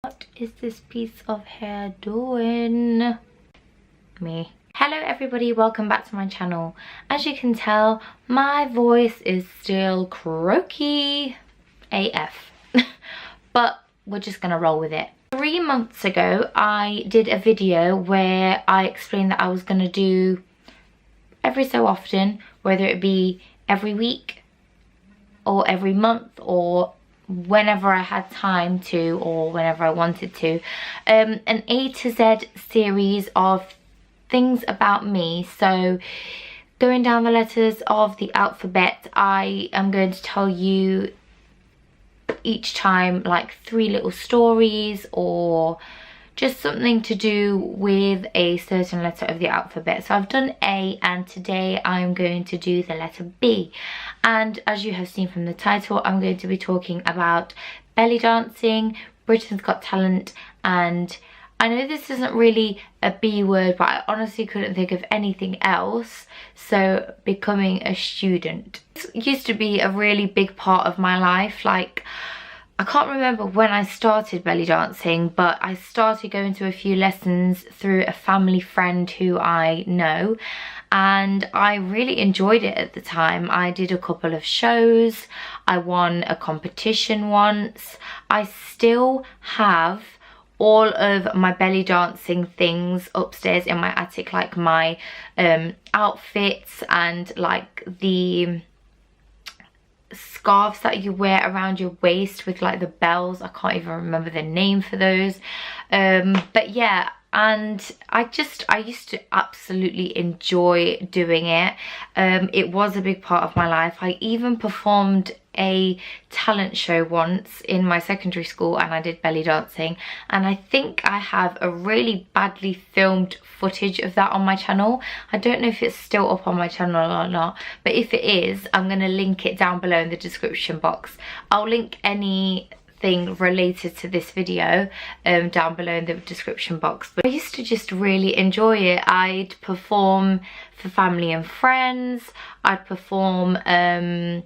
What is this piece of hair doing? Me. Hello everybody, welcome back to my channel. As you can tell, my voice is still croaky AF. But we're just gonna roll with it. 3 months ago, I did a video where I explained that I was gonna do every so often, whether it be every week or every month or whenever I had time to or whenever I wanted to, an A to Z series of things about me. So going down the letters of the alphabet, I am going to tell you each time like 3 little stories or just something to do with a certain letter of the alphabet. So I've done A, and today I'm going to do the letter B. And as you have seen from the title, I'm going to be talking about belly dancing, Britain's Got Talent, and I know this isn't really a B word, but I honestly couldn't think of anything else. So becoming a student. This used to be a really big part of my life. Like, I can't remember when I started belly dancing, but I started going to a few lessons through a family friend who I know, and I really enjoyed it at the time. I did a couple of shows, I won a competition once. I still have all of my belly dancing things upstairs in my attic, like my outfits and like the scarves that you wear around your waist with like the bells. I can't even remember the name for those, but yeah. And I used to absolutely enjoy doing it. It was a big part of my life. I even performed a talent show once in my secondary school, and I did belly dancing, and I think I have a really badly filmed footage of that on my channel. I don't know if it's still up on my channel or not, but if it is, I'm going to link it down below in the description box. I'll link anything related to this video down below in the description box. But I used to just really enjoy it. I'd perform for family and friends, I'd perform in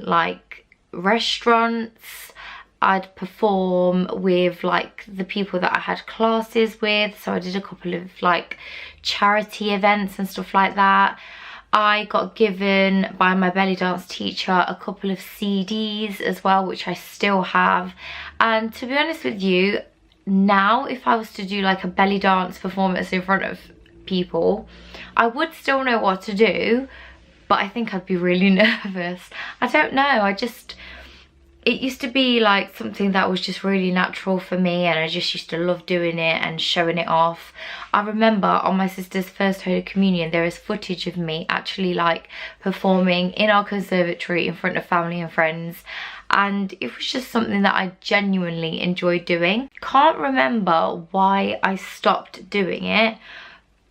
like restaurants, I'd perform with like the people that I had classes with. So I did a couple of like charity events and stuff like that. I got given by my belly dance teacher a couple of CDs as well, which I still have. And to be honest with you, now if I was to do like a belly dance performance in front of people, I would still know what to do, but I think I'd be really nervous. I don't know, it used to be like something that was just really natural for me, and I just used to love doing it and showing it off. I remember on my sister's first Holy Communion, there is footage of me actually like performing in our conservatory in front of family and friends, and it was just something that I genuinely enjoyed doing. Can't remember why I stopped doing it,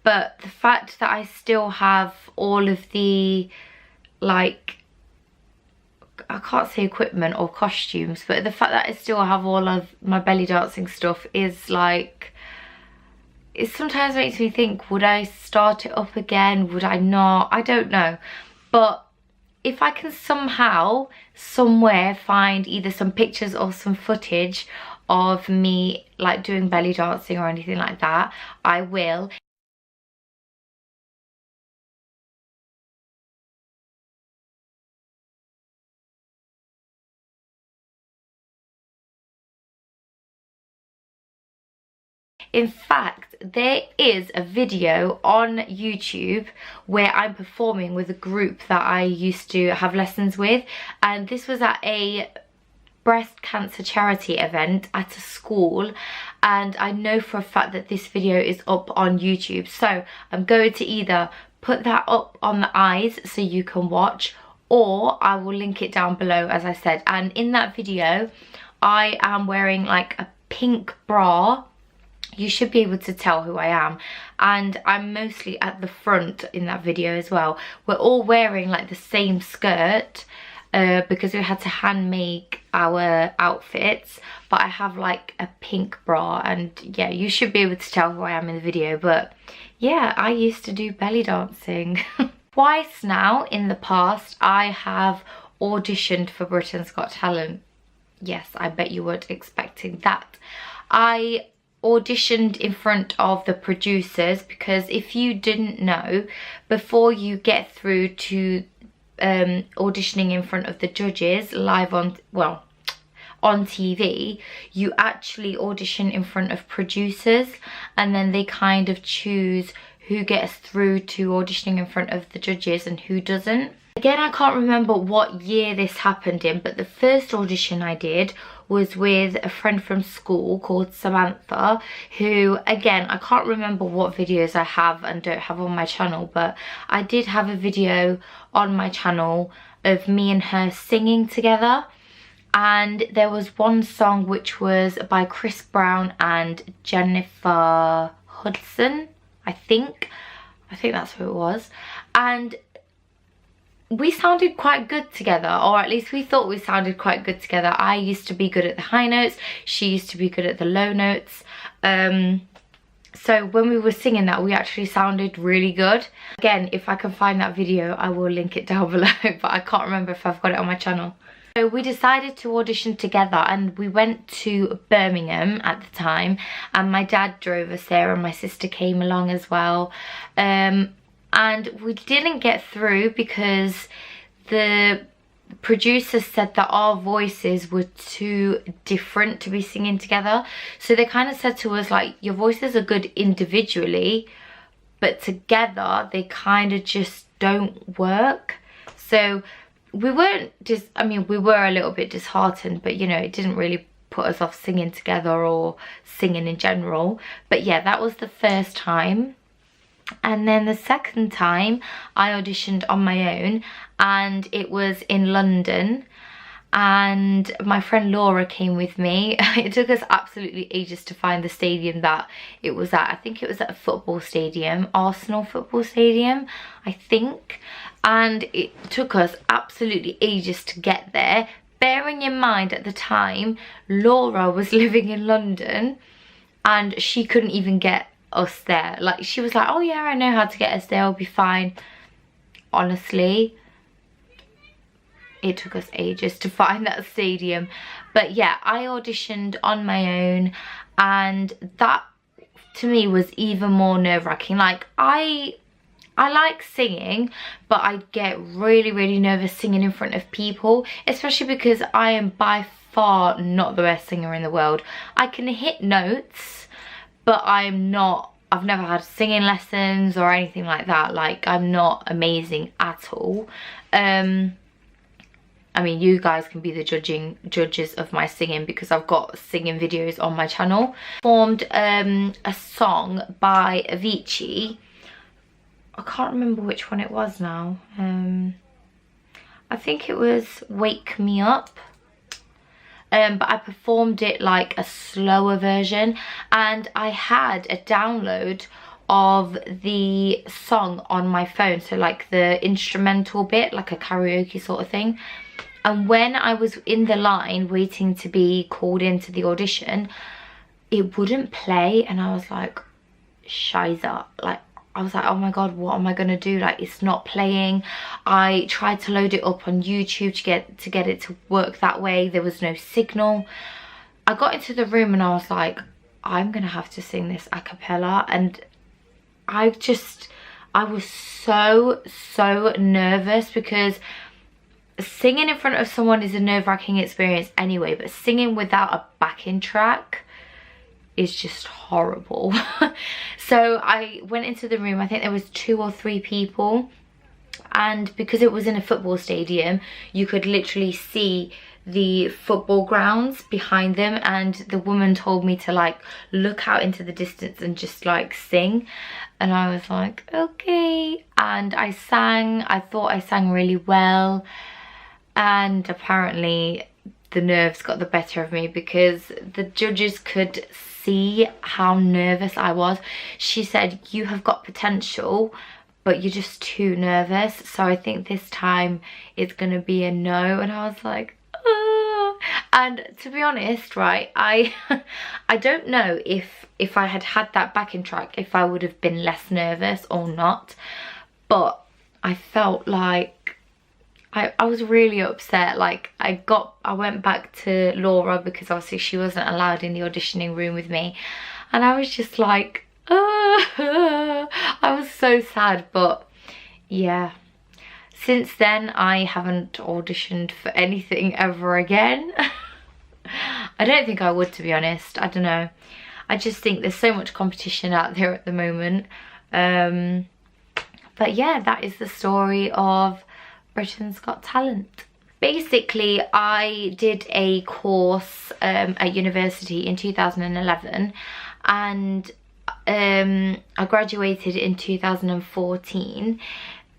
but the fact that I still have all of the like, I can't say equipment or costumes, but the fact that I still have all of my belly dancing stuff is like, it sometimes makes me think, would I start it up again? Would I not? I don't know. But if I can somehow, somewhere find either some pictures or some footage of me like doing belly dancing or anything like that, I will. In fact, there is a video on YouTube where I'm performing with a group that I used to have lessons with, and this was at a breast cancer charity event at a school, and I know for a fact that this video is up on YouTube. So I'm going to either put that up on the eyes so you can watch, or I will link it down below as I said. And in that video I am wearing like a pink bra. You should be able to tell who I am, and I'm mostly at the front in that video as well. We're all wearing like the same skirt because we had to hand make our outfits, but I have like a pink bra, and yeah, you should be able to tell who I am in the video. But yeah, I used to do belly dancing. Twice now in the past I have auditioned for Britain's Got Talent. Yes, I bet you weren't expecting that. I auditioned in front of the producers, because if you didn't know, before you get through to auditioning in front of the judges live on, well, on TV, you actually audition in front of producers, and then they kind of choose who gets through to auditioning in front of the judges and who doesn't. Again, I can't remember what year this happened in, but the first audition I did was with a friend from school called Samantha, who, again, I can't remember what videos I have and don't have on my channel, but I did have a video on my channel of me and her singing together. And there was one song which was by Chris Brown and Jennifer Hudson, I think that's who it was. And we sounded quite good together, or at least we thought we sounded quite good together. I used to be good at the high notes, she used to be good at the low notes. So when we were singing that, we actually sounded really good. Again, if I can find that video, I will link it down below, but I can't remember if I've got it on my channel. So we decided to audition together, and we went to Birmingham at the time, and my dad drove us there and my sister came along as well. And we didn't get through because the producers said that our voices were too different to be singing together. So they kind of said to us, like, your voices are good individually, but together they kind of just don't work. So we weren't just, I mean, we were a little bit disheartened, but you know, it didn't really put us off singing together or singing in general. But yeah, that was the first time. And then the second time I auditioned on my own, and it was in London, and my friend Laura came with me. It took us absolutely ages to find the stadium that it was at. I think it was at a football stadium, Arsenal football stadium, I think. And it took us absolutely ages to get there, bearing in mind at the time Laura was living in London and she couldn't even get us there. Like, she was like, oh yeah, I know how to get us there, I'll be fine. Honestly, it took us ages to find that stadium. But yeah, I auditioned on my own, and that to me was even more nerve-wracking. Like, I like singing, but I get really nervous singing in front of people, especially because I am by far not the best singer in the world. I can hit notes, but I'm not, I've never had singing lessons or anything like that. Like, I'm not amazing at all. I mean, you guys can be the judges of my singing, because I've got singing videos on my channel. Formed a song by Avicii. I can't remember which one it was now. I think it was Wake Me Up. But I performed it like a slower version, and I had a download of the song on my phone, so like the instrumental bit, like a karaoke sort of thing. And when I was in the line waiting to be called into the audition, it wouldn't play, and I was like, shiza. Like, I was like, oh my god, what am I gonna do? Like, it's not playing. I tried to load it up on YouTube to get it to work that way. There was no signal. I got into the room and I was like, I'm gonna have to sing this a cappella. And I was so nervous, because singing in front of someone is a nerve-wracking experience anyway, but singing without a backing track is just horrible. So I went into the room, I think there was 2 or 3 people, and because it was in a football stadium, you could literally see the football grounds behind them, and the woman told me to like look out into the distance and just like sing, and I was like, okay. And I sang, I thought I sang really well, and apparently the nerves got the better of me, because the judges could see how nervous I was. She said, you have got potential, but you're just too nervous, so I think this time it's gonna be a no. And I was like, oh. And to be honest, right, I don't know if I had had that backing track, if I would have been less nervous or not, but I felt like I was really upset. Like I went back to Laura because obviously she wasn't allowed in the auditioning room with me, and I was just like, I was so sad. But yeah, since then I haven't auditioned for anything ever again. I don't think I would, to be honest. I don't know, I just think there's so much competition out there at the moment. But yeah, that is the story of Britain's Got Talent. Basically, I did a course at university in 2011, and I graduated in 2014.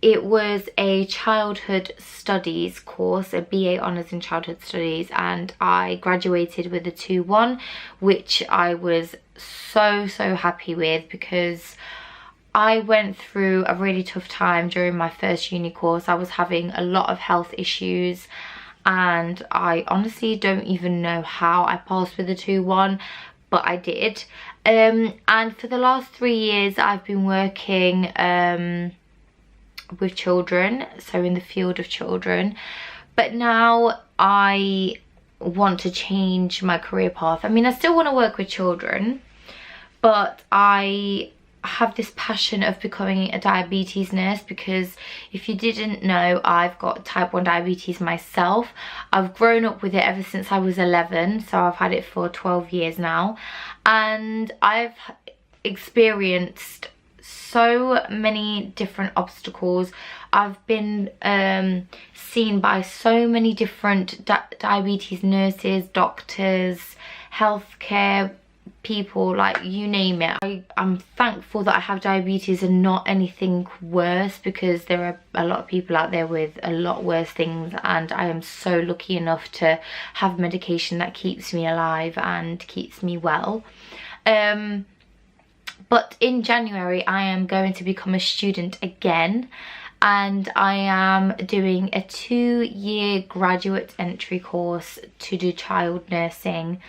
It was a childhood studies course, a BA Honours in Childhood Studies, and I graduated with a 2-1, which I was so happy with, because I went through a really tough time during my first uni course. I was having a lot of health issues, and I honestly don't even know how I passed with a 2-1, but I did. And for the last 3 years I've been working with children, so in the field of children. But now I want to change my career path. I mean, I still want to work with children, but I have this passion of becoming a diabetes nurse, because if you didn't know, I've got type 1 diabetes myself. I've grown up with it ever since I was 11, so I've had it for 12 years now, and I've experienced so many different obstacles. I've been seen by so many different diabetes nurses, doctors, healthcare people, like you name it. I'm thankful that I have diabetes and not anything worse, because there are a lot of people out there with a lot worse things, and I am so lucky enough to have medication that keeps me alive and keeps me well. But in January I am going to become a student again, and I am doing a 2-year graduate entry course to do child nursing,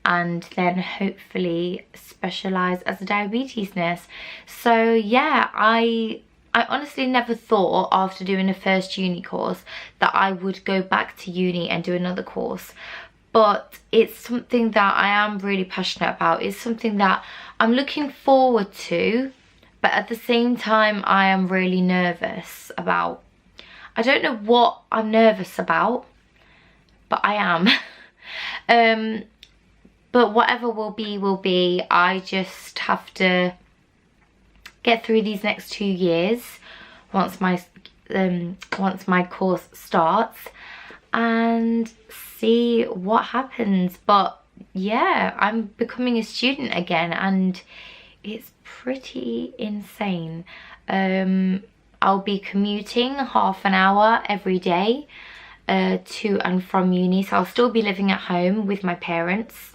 and then hopefully specialise as a diabetes nurse. So yeah, I honestly never thought after doing a first uni course that I would go back to uni and do another course. But it's something that I am really passionate about. It's something that I'm looking forward to, but at the same time I am really nervous about. I don't know what I'm nervous about, but I am. But whatever will be. I just have to get through these next 2 years once my course starts, and see what happens. But yeah, I'm becoming a student again, and it's pretty insane. I'll be commuting half an hour every day to and from uni, so I'll still be living at home with my parents.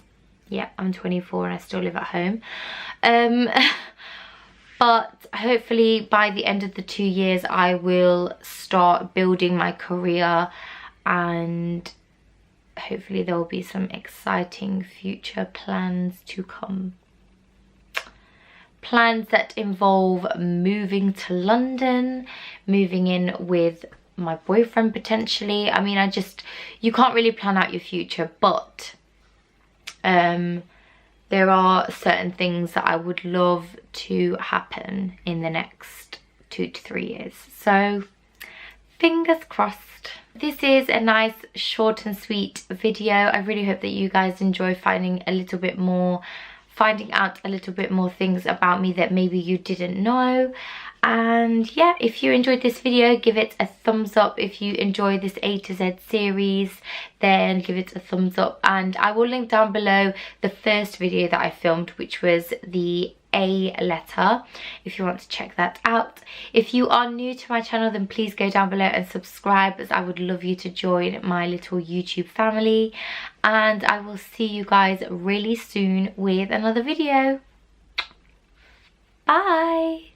Yeah, I'm 24 and I still live at home. But hopefully by the end of the 2 years I will start building my career, and hopefully there will be some exciting future plans to come. Plans that involve moving to London, moving in with my boyfriend potentially. I mean, you can't really plan out your future, but there are certain things that I would love to happen in the next 2 to 3 years. So fingers crossed. This is a nice short and sweet video. I really hope that you guys enjoy finding out a little bit more things about me that maybe you didn't know. And yeah, if you enjoyed this video, give it a thumbs up. If you enjoy this A to Z series, then give it a thumbs up, and I will link down below the first video that I filmed, which was the A letter, if you want to check that out. If you are new to my channel, then please go down below and subscribe, as I would love you to join my little YouTube family, and I will see you guys really soon with another video. Bye.